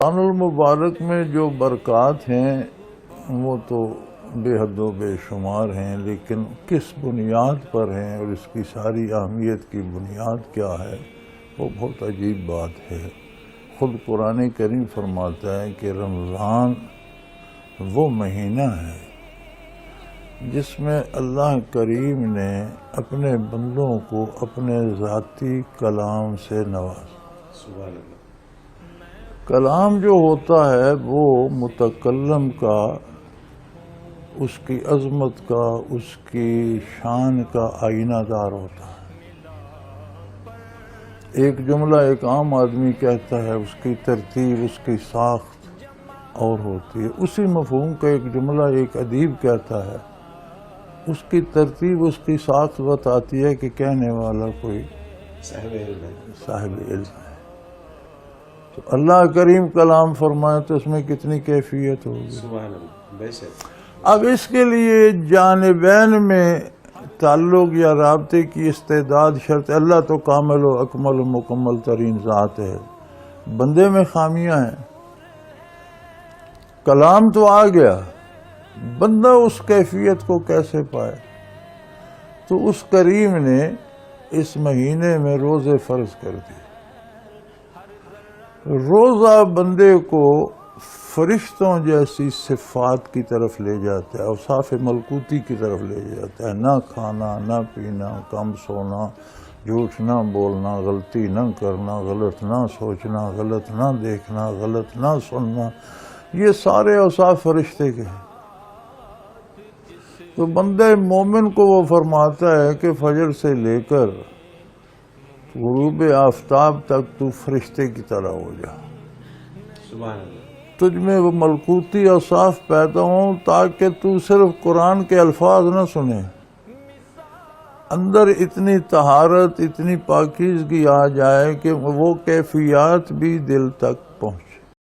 رمضان المبارک میں جو برکات ہیں وہ تو بے حد و بے شمار ہیں، لیکن کس بنیاد پر ہیں اور اس کی ساری اہمیت کی بنیاد کیا ہے وہ بہت عجیب بات ہے۔ خود قرآن کریم فرماتا ہے کہ رمضان وہ مہینہ ہے جس میں اللہ کریم نے اپنے بندوں کو اپنے ذاتی کلام سے نوازا۔ سبحان اللہ۔ کلام جو ہوتا ہے وہ متکلم کا، اس کی عظمت کا، اس کی شان کا آئینہ دار ہوتا ہے۔ ایک جملہ ایک عام آدمی کہتا ہے، اس کی ترتیب، اس کی ساخت اور ہوتی ہے۔ اسی مفہوم کا ایک جملہ ایک ادیب کہتا ہے، اس کی ترتیب، اس کی ساخت بتاتی ہے کہ کہنے والا کوئی صاحب علم ہے۔ تو اللہ کریم کلام فرمائے تو اس میں کتنی کیفیت ہوگی۔ سبحان اللہ، بے شک۔ اب اس کے لیے جانبین میں تعلق یا رابطے کی استعداد شرط۔ اللہ تو کامل و اکمل و مکمل ترین ذات ہے، بندے میں خامیاں ہیں۔ کلام تو آ گیا، بندہ اس کیفیت کو کیسے پائے؟ تو اس کریم نے اس مہینے میں روزے فرض کر دیے۔ روزہ بندے کو فرشتوں جیسی صفات کی طرف لے جاتا ہے، اوصاف ملکوتی کی طرف لے جاتا ہے۔ نہ کھانا، نہ پینا، کم سونا، جھوٹ نہ بولنا، غلطی نہ کرنا، غلط نہ سوچنا، غلط نہ دیکھنا، غلط نہ سننا، یہ سارے اوصاف فرشتے کے ہیں۔ تو بندے مومن کو وہ فرماتا ہے کہ فجر سے لے کر غروب آفتاب تک تو فرشتے کی طرح ہو جا۔ سبحان اللہ۔ تجھ میں وہ ملکوتی اوصاف پیدا ہوں تاکہ تو صرف قرآن کے الفاظ نہ سنے، اندر اتنی طہارت، اتنی پاکیزگی آ جائے کہ وہ کیفیات بھی دل تک پہنچے۔